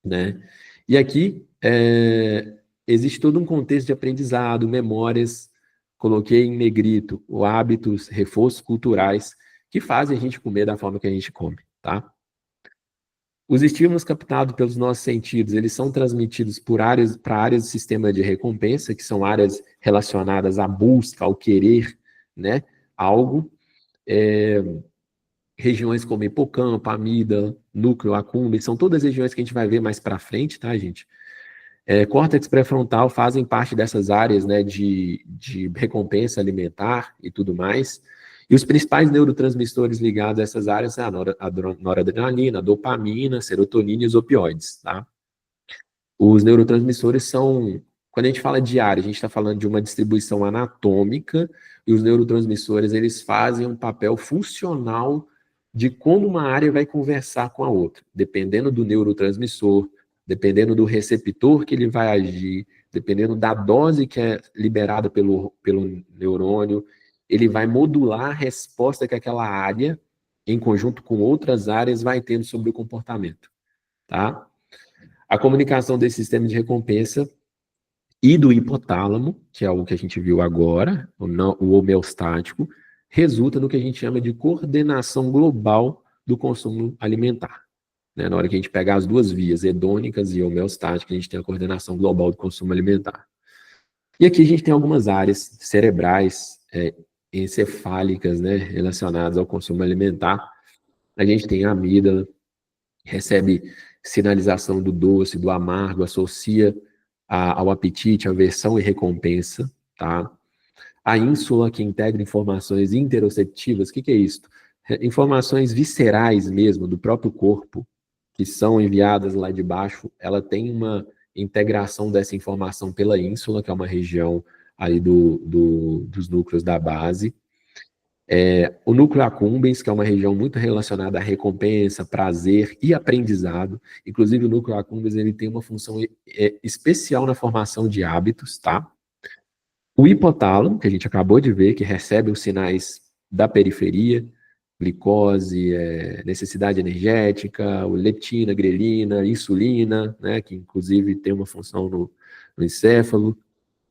né? E aqui existe todo um contexto de aprendizado, memórias, coloquei em negrito, o hábitos, reforços culturais que fazem a gente comer da forma que a gente come, tá? Os estímulos captados pelos nossos sentidos, eles são transmitidos para áreas do sistema de recompensa, que são áreas relacionadas à busca, ao querer, né, algo. Regiões como hipocampo, amígdala, núcleo accumbens, são todas regiões que a gente vai ver mais para frente, tá, gente? Córtex pré-frontal fazem parte dessas áreas, né, de recompensa alimentar e tudo mais. E os principais neurotransmissores ligados a essas áreas são a noradrenalina, a dopamina, a serotonina e os opioides, tá? Os neurotransmissores são, quando a gente fala de área, a gente está falando de uma distribuição anatômica, e os neurotransmissores, eles fazem um papel funcional de como uma área vai conversar com a outra, dependendo do neurotransmissor, dependendo do receptor que ele vai agir, dependendo da dose que é liberada pelo neurônio, ele vai modular a resposta que aquela área, em conjunto com outras áreas, vai tendo sobre o comportamento, tá? A comunicação desse sistema de recompensa e do hipotálamo, que é o que a gente viu agora, o homeostático, resulta no que a gente chama de coordenação global do consumo alimentar. Né? Na hora que a gente pega as duas vias, hedônicas e homeostáticas, a gente tem a coordenação global do consumo alimentar. E aqui a gente tem algumas áreas cerebrais, encefálicas, né, relacionadas ao consumo alimentar. A gente tem a amígdala, recebe sinalização do doce, do amargo, associa ao apetite, aversão e recompensa, tá? A ínsula, que integra informações interoceptivas, o que é isso? Informações viscerais mesmo, do próprio corpo, que são enviadas lá de baixo, ela tem uma integração dessa informação pela ínsula, que é uma região aí dos núcleos da base. O núcleo accumbens, que é uma região muito relacionada à recompensa, prazer e aprendizado. Inclusive, o núcleo accumbens, ele tem uma função especial na formação de hábitos, tá? O hipotálamo, que a gente acabou de ver, que recebe os sinais da periferia, glicose, necessidade energética, leptina, grelina, insulina, né, que inclusive tem uma função no encéfalo.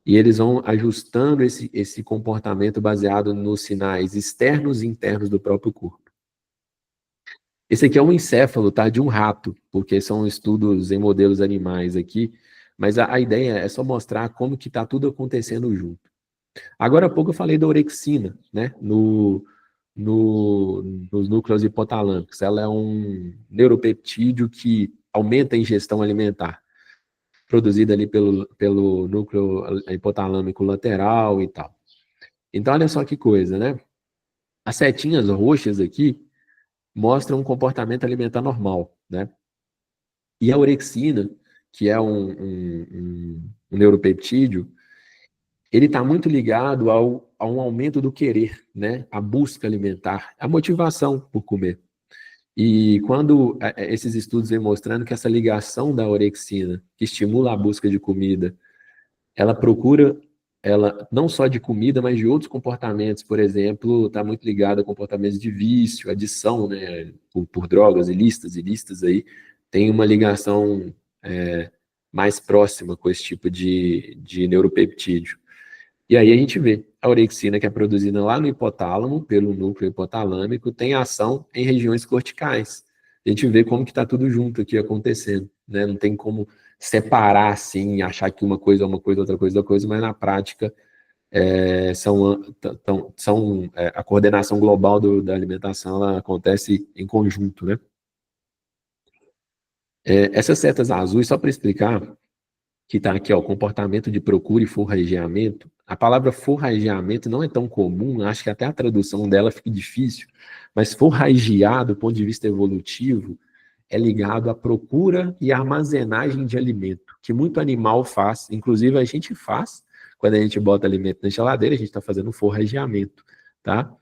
E eles vão ajustando esse comportamento baseado nos sinais externos e internos do próprio corpo. Esse aqui é um encéfalo, tá? De um rato, porque são estudos em modelos animais aqui, mas a ideia é só mostrar como que está tudo acontecendo junto. Agora há pouco eu falei da orexina, né? Nos núcleos hipotalâmicos. Ela é um neuropeptídeo que aumenta a ingestão alimentar, produzida ali pelo núcleo hipotalâmico lateral e tal. Então, olha só que coisa, né? As setinhas roxas aqui mostram um comportamento alimentar normal, né? E a orexina, que é um neuropeptídeo, ele está muito ligado a um aumento do querer, né? A busca alimentar, a motivação por comer. E quando esses estudos vêm mostrando que essa ligação da orexina, que estimula a busca de comida, ela procura, ela não só de comida, mas de outros comportamentos, por exemplo, está muito ligada a comportamentos de vício, adição, né, por drogas ilícitas aí, tem uma ligação mais próxima com esse tipo de neuropeptídeo. E aí a gente vê a orexina, que é produzida lá no hipotálamo, pelo núcleo hipotalâmico, tem ação em regiões corticais. A gente vê como que está tudo junto aqui acontecendo, né? Não tem como separar assim, achar que uma coisa é uma coisa, outra coisa é outra coisa, mas na prática a coordenação global da alimentação ela acontece em conjunto, né? Essas setas azuis, só para explicar, que está aqui, ó, comportamento de procura e forrageamento. A palavra forrageamento não é tão comum, acho que até a tradução dela fica difícil, mas forragear, do ponto de vista evolutivo, é ligado à procura e armazenagem de alimento, que muito animal faz, inclusive a gente faz, quando a gente bota alimento na geladeira, a gente está fazendo forrageamento, tá?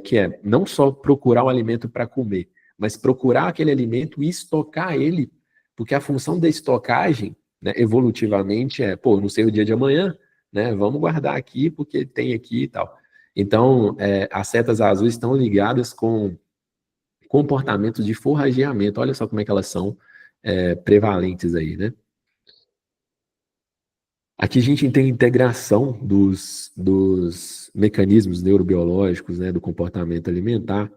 Que é não só procurar o alimento para comer, mas procurar aquele alimento e estocar ele, porque a função da estocagem, né, evolutivamente, não sei o dia de amanhã, né, vamos guardar aqui porque tem aqui e tal. Então, as setas azuis estão ligadas com comportamentos de forrageamento. Olha só como é que elas são prevalentes aí, né? Aqui a gente tem a integração dos mecanismos neurobiológicos, né, do comportamento alimentar.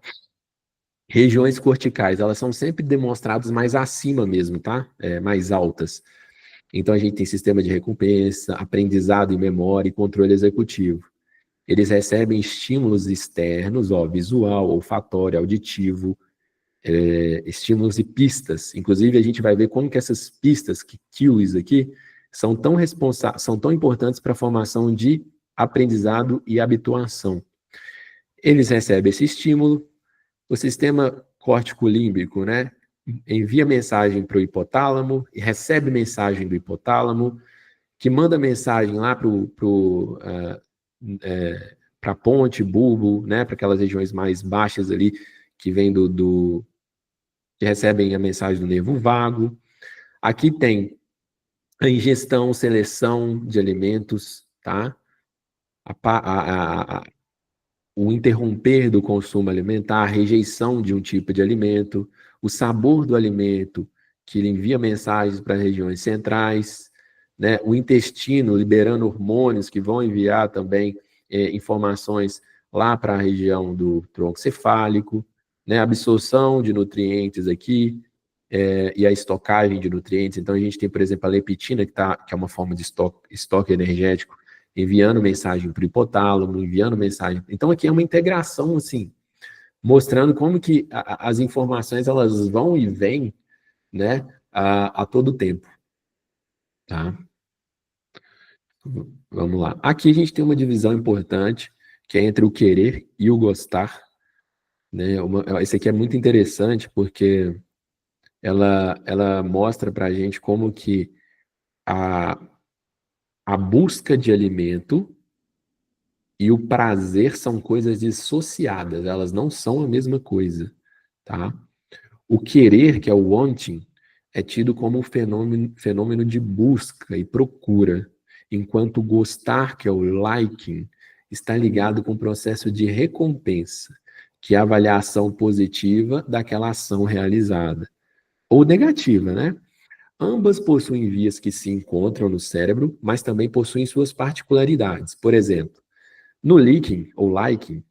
Regiões corticais, elas são sempre demonstradas mais acima mesmo, tá? Mais altas. Então a gente tem sistema de recompensa, aprendizado e memória e controle executivo. Eles recebem estímulos externos, visual, olfatório, auditivo, estímulos e pistas. Inclusive, a gente vai ver como que essas pistas, cues aqui, são tão importantes para a formação de aprendizado e habituação. Eles recebem esse estímulo, o sistema córtico-límbico, né, envia mensagem para o hipotálamo e recebe mensagem do hipotálamo, que manda mensagem lá para a ponte, bulbo, né, para aquelas regiões mais baixas ali, que vem que recebem a mensagem do nervo vago. Aqui tem a ingestão, seleção de alimentos, tá? O interromper do consumo alimentar, a rejeição de um tipo de alimento, o sabor do alimento, que ele envia mensagens para as regiões centrais, né? O intestino liberando hormônios que vão enviar também informações lá para a região do tronco cefálico, né? A absorção de nutrientes aqui, e a estocagem de nutrientes. Então, a gente tem, por exemplo, a leptina, que é uma forma de estoque energético, enviando mensagem para o hipotálamo, enviando mensagem. Então, aqui é uma integração, assim, mostrando como que as informações, elas vão e vêm, né, a todo tempo. Tá? Vamos lá. Aqui a gente tem uma divisão importante, que é entre o querer e o gostar. Né? Esse aqui é muito interessante, porque ela mostra para a gente como que a busca de alimento e o prazer são coisas dissociadas, elas não são a mesma coisa, tá? O querer, que é o wanting, é tido como um fenômeno de busca e procura, enquanto o gostar, que é o liking, está ligado com o processo de recompensa, que é a avaliação positiva daquela ação realizada, ou negativa, né? Ambas possuem vias que se encontram no cérebro, mas também possuem suas particularidades. Por exemplo, no liking, ou liking,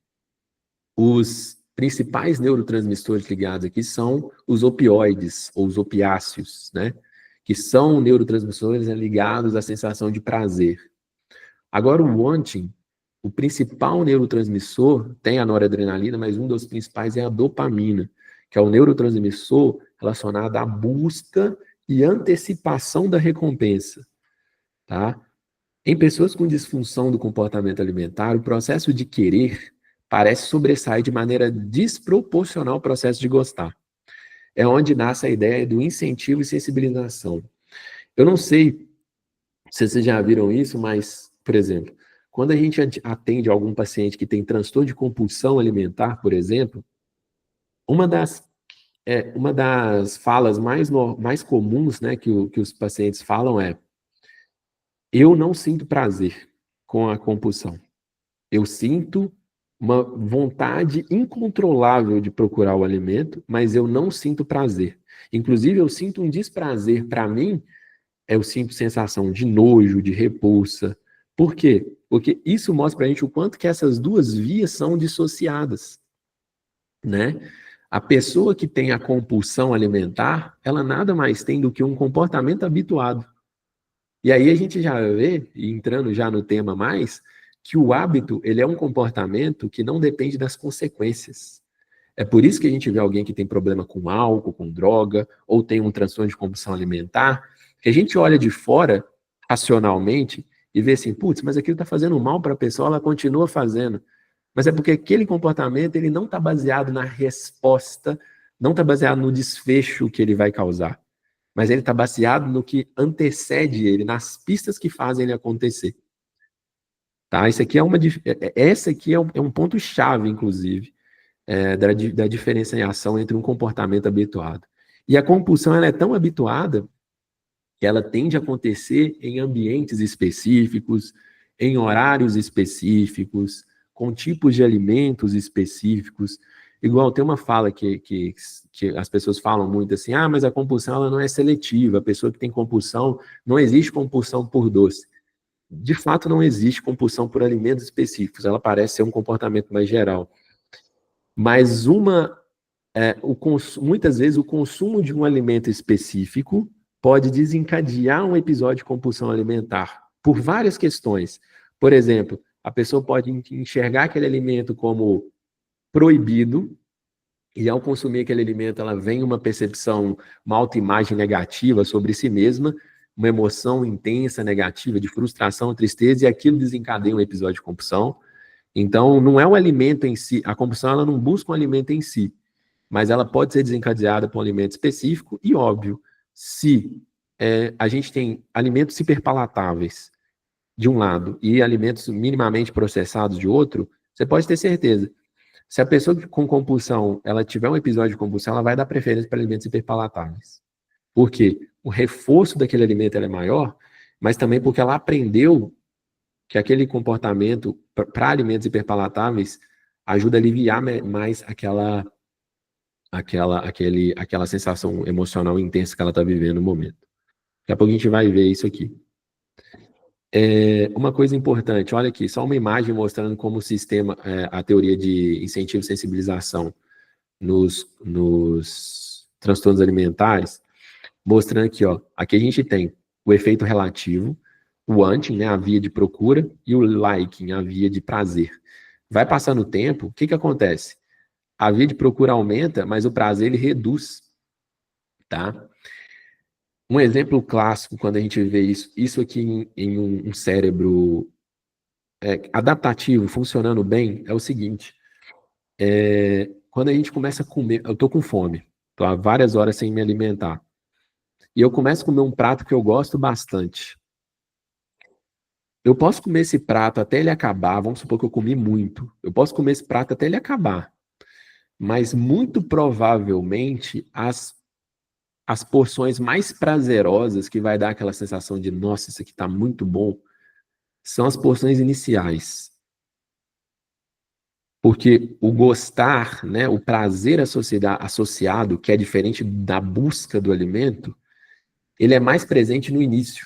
os principais neurotransmissores ligados aqui são os opioides, ou os opiáceos, né? Que são neurotransmissores ligados à sensação de prazer. Agora, o wanting, o principal neurotransmissor, tem a noradrenalina, mas um dos principais é a dopamina, que é o neurotransmissor relacionado à busca e antecipação da recompensa, tá? Em pessoas com disfunção do comportamento alimentar, o processo de querer parece sobressair de maneira desproporcional ao processo de gostar. É onde nasce a ideia do incentivo e sensibilização. Eu não sei se vocês já viram isso, mas, por exemplo, quando a gente atende algum paciente que tem transtorno de compulsão alimentar, por exemplo, uma das falas mais comuns, né, que os pacientes falam é: eu não sinto prazer com a compulsão. Eu sinto uma vontade incontrolável de procurar o alimento, mas eu não sinto prazer. Inclusive, eu sinto um desprazer. Para mim, eu sinto sensação de nojo, de repulsa. Por quê? Porque isso mostra para a gente o quanto que essas duas vias são dissociadas, né? A pessoa que tem a compulsão alimentar, ela nada mais tem do que um comportamento habituado. E aí a gente já vê, entrando já no tema mais, que o hábito, ele é um comportamento que não depende das consequências. É por isso que a gente vê alguém que tem problema com álcool, com droga, ou tem um transtorno de compulsão alimentar, Que a gente olha de fora, racionalmente, e vê assim, putz, mas aquilo está fazendo mal para a pessoa, ela continua fazendo. Mas é porque aquele comportamento ele não está baseado na resposta, não está baseado no desfecho que ele vai causar, mas ele está baseado no que antecede ele, nas pistas que fazem ele acontecer. Tá? Isso aqui essa aqui é um ponto-chave, inclusive, da diferenciação entre um comportamento habituado. E a compulsão ela é tão habituada que ela tende a acontecer em ambientes específicos, em horários específicos, com tipos de alimentos específicos. Igual tem uma fala que as pessoas falam muito assim, mas a compulsão ela não é seletiva, a pessoa que tem compulsão, não existe compulsão por doce. De fato, não existe compulsão por alimentos específicos, ela parece ser um comportamento mais geral. Mas muitas vezes o consumo de um alimento específico pode desencadear um episódio de compulsão alimentar, por várias questões. Por exemplo, a pessoa pode enxergar aquele alimento como proibido, e ao consumir aquele alimento, ela vem uma percepção, uma autoimagem negativa sobre si mesma, uma emoção intensa, negativa, de frustração, tristeza, e aquilo desencadeia um episódio de compulsão. Então, não é o alimento em si, a compulsão ela não busca um alimento em si, mas ela pode ser desencadeada por um alimento específico, e óbvio, se a gente tem alimentos hiperpalatáveis de um lado e alimentos minimamente processados de outro, você pode ter certeza. Se a pessoa com compulsão, ela tiver um episódio de compulsão, ela vai dar preferência para alimentos hiperpalatáveis. Por quê? O reforço daquele alimento é maior, mas também porque ela aprendeu que aquele comportamento para alimentos hiperpalatáveis ajuda a aliviar mais aquela sensação emocional intensa que ela está vivendo no momento. Daqui a pouco a gente vai ver isso aqui. Uma coisa importante, olha aqui, só uma imagem mostrando como o sistema, a teoria de incentivo e sensibilização nos transtornos alimentares, mostrando aqui, ó, aqui a gente tem o efeito relativo, o wanting, né, a via de procura, e o liking, a via de prazer. Vai passando o tempo, o que que acontece? A via de procura aumenta, mas o prazer ele reduz, tá? Um exemplo clássico, quando a gente vê isso aqui em um cérebro adaptativo, funcionando bem, é o seguinte, quando a gente começa a comer, eu tô com fome, tô há várias horas sem me alimentar, e eu começo a comer um prato que eu gosto bastante. Eu posso comer esse prato até ele acabar, vamos supor que eu comi muito, eu posso comer esse prato até ele acabar, mas muito provavelmente as porções mais prazerosas, que vai dar aquela sensação de, nossa, isso aqui tá muito bom, são as porções iniciais. Porque o gostar, né, o prazer associado, que é diferente da busca do alimento, ele é mais presente no início.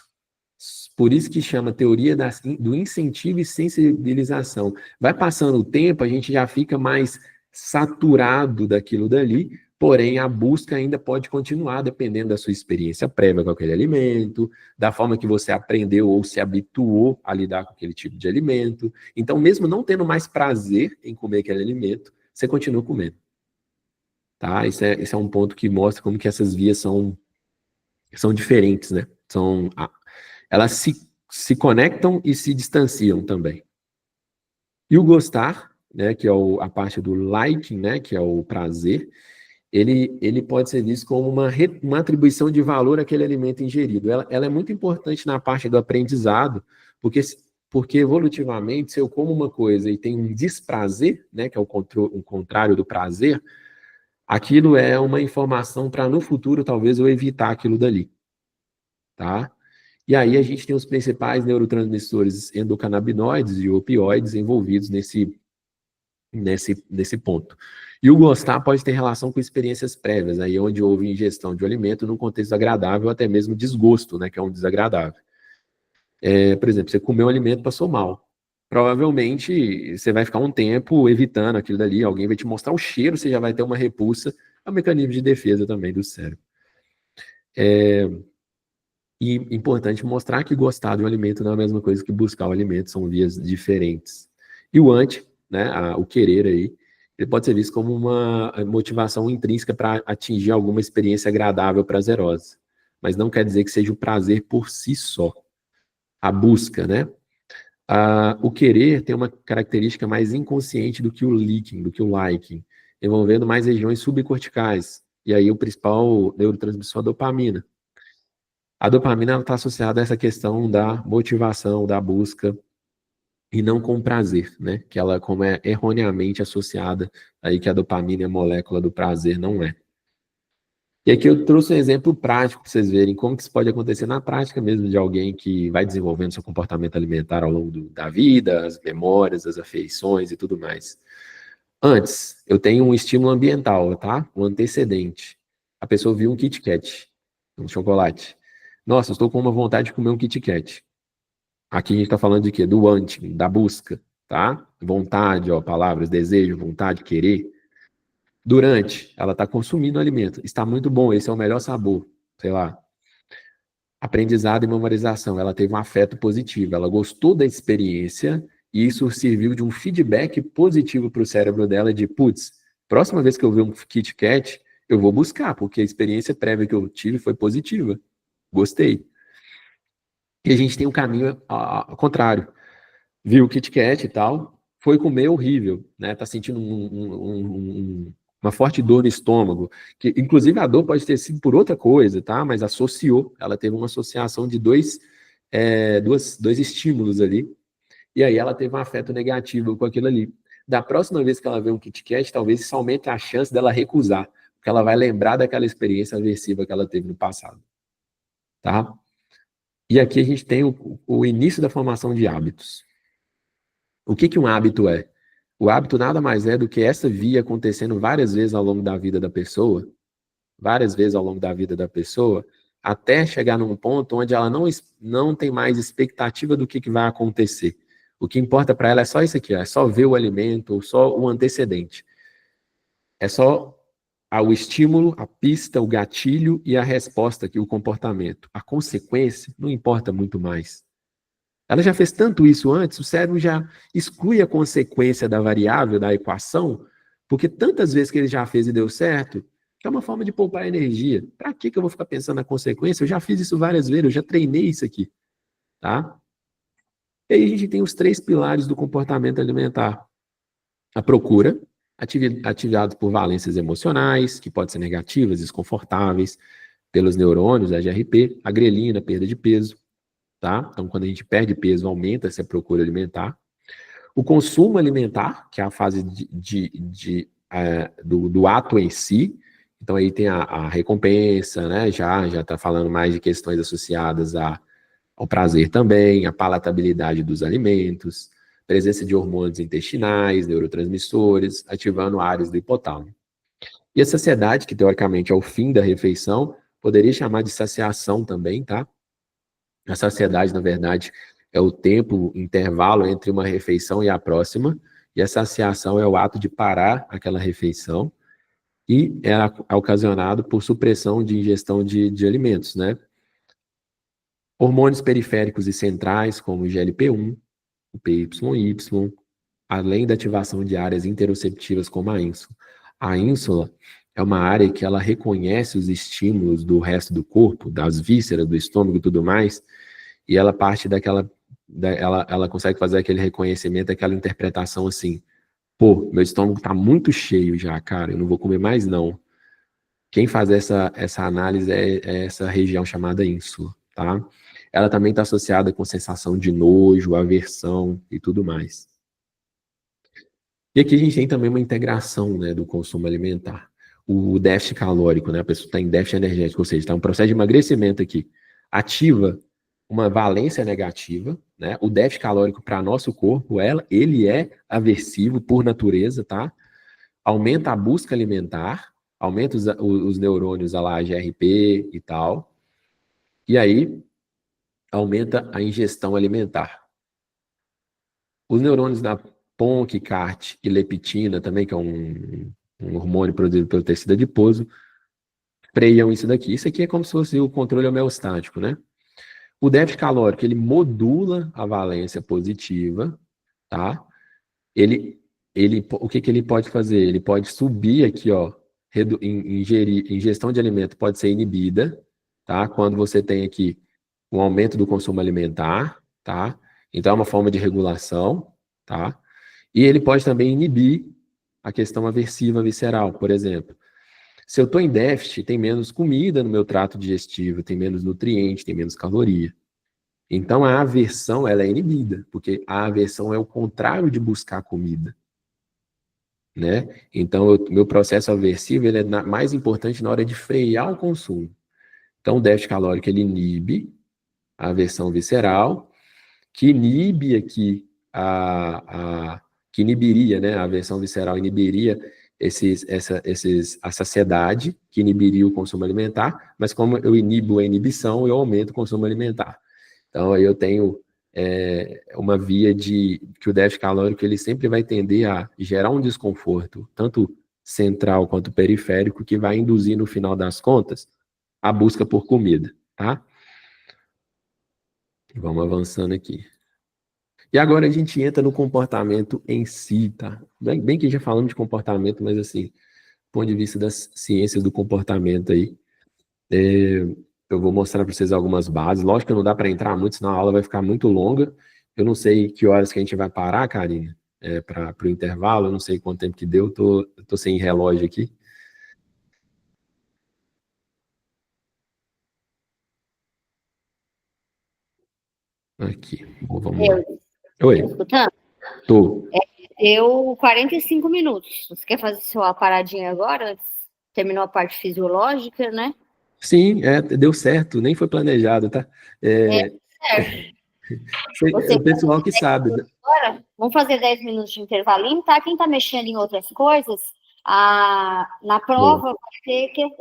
Por isso que chama teoria do incentivo e sensibilização. Vai passando o tempo, a gente já fica mais saturado daquilo dali, porém a busca ainda pode continuar dependendo da sua experiência prévia com aquele alimento, da forma que você aprendeu ou se habituou a lidar com aquele tipo de alimento. Então, mesmo não tendo mais prazer em comer aquele alimento, você continua comendo. Tá? Esse é um ponto que mostra como que essas vias são diferentes, né? Elas se conectam e se distanciam também. E o gostar, né, que é a parte do liking, né, que é o prazer, ele pode ser visto como uma atribuição de valor àquele alimento ingerido. Ela é muito importante na parte do aprendizado, porque evolutivamente, se eu como uma coisa e tenho um desprazer, né, que é o contrário do prazer, aquilo é uma informação para no futuro talvez eu evitar aquilo dali. Tá? E aí a gente tem os principais neurotransmissores endocannabinoides e opioides envolvidos nesse ponto. E o gostar pode ter relação com experiências prévias, aí onde houve ingestão de um alimento num contexto agradável, ou até mesmo desgosto, né, que é um desagradável. Por exemplo, você comeu um alimento e passou mal. Provavelmente você vai ficar um tempo evitando aquilo dali, alguém vai te mostrar o cheiro, você já vai ter uma repulsa, é um mecanismo de defesa também do cérebro. E importante mostrar que gostar de um alimento não é a mesma coisa que buscar o alimento, são vias diferentes. E o anti, né, o querer aí, ele pode ser visto como uma motivação intrínseca para atingir alguma experiência agradável, prazerosa. mas não quer dizer que seja o prazer por si só. A busca, né? O querer tem uma característica mais inconsciente do que o liking, do que o liking, envolvendo mais regiões subcorticais. E aí o principal neurotransmissor é a dopamina. A dopamina está associada a essa questão da motivação, da busca, e não com o prazer, né? Que ela, como é erroneamente associada, aí que a dopamina é a molécula do prazer, não é. E aqui eu trouxe um exemplo prático para vocês verem como que isso pode acontecer na prática mesmo de alguém que vai desenvolvendo seu comportamento alimentar ao longo da vida, as memórias, as afeições e tudo mais. Antes, eu tenho um estímulo ambiental, tá? Um antecedente. A pessoa viu um Kit Kat, um chocolate. Nossa, eu estou com uma vontade de comer um Kit Kat. Aqui a gente está falando de quê? Do wanting, da busca, tá? Vontade, ó, palavras, desejo, vontade, querer. Durante, ela está consumindo o alimento. Está muito bom, esse é o melhor sabor. Sei lá. Aprendizado e memorização. Ela teve um afeto positivo. Ela gostou da experiência e isso serviu de um feedback positivo para o cérebro dela de, putz, próxima vez que eu ver um Kit Kat, eu vou buscar, porque a experiência prévia que eu tive foi positiva. Gostei. E a gente tem um caminho ao contrário. Viu o Kit Kat e tal, foi comer horrível, né? Tá sentindo uma forte dor no estômago, que inclusive a dor pode ter sido por outra coisa, tá? Mas associou, ela teve uma associação de dois estímulos ali, e aí ela teve um afeto negativo com aquilo ali. Da próxima vez que ela vê um Kit Kat, talvez isso aumente a chance dela recusar, porque ela vai lembrar daquela experiência aversiva que ela teve no passado, tá? E aqui a gente tem o início da formação de hábitos. O que um hábito é? O hábito nada mais é do que essa via acontecendo várias vezes ao longo da vida da pessoa, até chegar num ponto onde ela não tem mais expectativa do que vai acontecer. O que importa para ela é só isso aqui, ó, é só ver o alimento, ou só o antecedente. É só o estímulo, a pista, o gatilho e a resposta, que o comportamento. A consequência não importa muito mais. Ela já fez tanto isso antes, o cérebro já exclui a consequência da variável, da equação, porque tantas vezes que ele já fez e deu certo, que é uma forma de poupar energia. Para que eu vou ficar pensando na consequência? Eu já fiz isso várias vezes, eu já treinei isso aqui, tá? E aí a gente tem os 3 pilares do comportamento alimentar. A procura, ativado por valências emocionais, que podem ser negativas, desconfortáveis, pelos neurônios, a GRP, a grelina, perda de peso, tá? Então, quando a gente perde peso, aumenta essa procura alimentar. O consumo alimentar, que é a fase do ato em si. Então, aí tem a recompensa, né? Já está falando mais de questões associadas ao prazer também, a palatabilidade dos alimentos, presença de hormônios intestinais, neurotransmissores, ativando áreas do hipotálamo. E a saciedade, que teoricamente é o fim da refeição, poderia chamar de saciação também, tá? A saciedade, na verdade, é o tempo, intervalo entre uma refeição e a próxima, e a saciação é o ato de parar aquela refeição, e é ocasionado por supressão de ingestão de alimentos, né? Hormônios periféricos e centrais, como o GLP-1, o PYY, além da ativação de áreas interoceptivas como a ínsula. A ínsula é uma área que ela reconhece os estímulos do resto do corpo, das vísceras, do estômago e tudo mais, e ela parte daquela, ela consegue fazer aquele reconhecimento, aquela interpretação assim, pô, meu estômago tá muito cheio já, cara, eu não vou comer mais não. Quem faz essa análise é essa região chamada ínsula, tá? Ela também está associada com sensação de nojo, aversão e tudo mais. E aqui a gente tem também uma integração, né, do consumo alimentar. O déficit calórico, né, a pessoa está em déficit energético, ou seja, está um processo de emagrecimento aqui. Ativa uma valência negativa, né? O déficit calórico para nosso corpo, ele é aversivo por natureza, tá? Aumenta a busca alimentar, aumenta os neurônios lá, GRP e tal, e aí aumenta a ingestão alimentar. Os neurônios da PONC, CART e leptina também, que é um hormônio produzido pelo tecido adiposo, freiam isso daqui. Isso aqui é como se fosse o controle homeostático, né? O déficit calórico, ele modula a valência positiva, tá? O que ele pode fazer? Ele pode subir aqui, ó, ingestão de alimento pode ser inibida, tá? Quando você tem aqui um aumento do consumo alimentar, tá? Então, é uma forma de regulação, tá? E ele pode também inibir a questão aversiva visceral, por exemplo. Se eu estou em déficit, tem menos comida no meu trato digestivo, tem menos nutriente, tem menos caloria. Então, a aversão, ela é inibida, porque a aversão é o contrário de buscar comida, né? Então, meu processo aversivo, ele é mais importante na hora de frear o consumo. Então, o déficit calórico, ele inibe a aversão visceral, que inibe aqui que inibiria, né? A aversão visceral inibiria a saciedade, que inibiria o consumo alimentar, mas como eu inibo a inibição, eu aumento o consumo alimentar. Então, aí eu tenho uma via de que o déficit calórico ele sempre vai tender a gerar um desconforto, tanto central quanto periférico, que vai induzir, no final das contas, a busca por comida, tá? Vamos avançando aqui. E agora a gente entra no comportamento em si, tá? Bem que já falamos de comportamento, mas assim, do ponto de vista das ciências do comportamento aí, eu vou mostrar para vocês algumas bases. Lógico que não dá para entrar muito, senão a aula vai ficar muito longa. Eu não sei que horas que a gente vai parar, Karine, para o intervalo, eu não sei quanto tempo que deu, tô sem relógio aqui. Aqui, vamos lá. Oi. Tá escutando? Tô. Deu 45 minutos. Você quer fazer sua paradinha agora? Terminou a parte fisiológica, né? Sim, deu certo, nem foi planejado, tá? Certo. O pessoal que sabe. Agora, vamos fazer 10 minutos de intervalinho, tá? Quem tá mexendo em outras coisas, na prova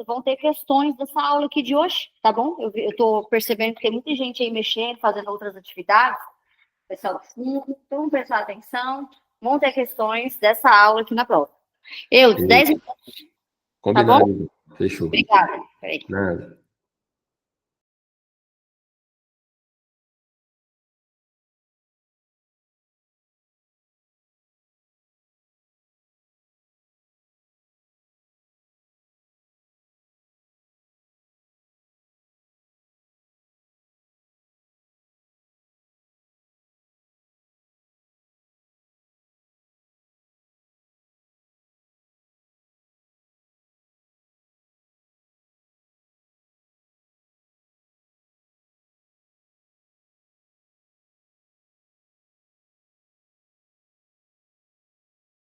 vão ter questões dessa aula aqui de hoje, tá bom? Eu tô percebendo que tem muita gente aí mexendo, fazendo outras atividades. Pessoal do fundo, então vamos prestar atenção, vão ter questões dessa aula aqui na prova. 10 minutos. Combinado. Tá bom? Fechou. Obrigada. Nada.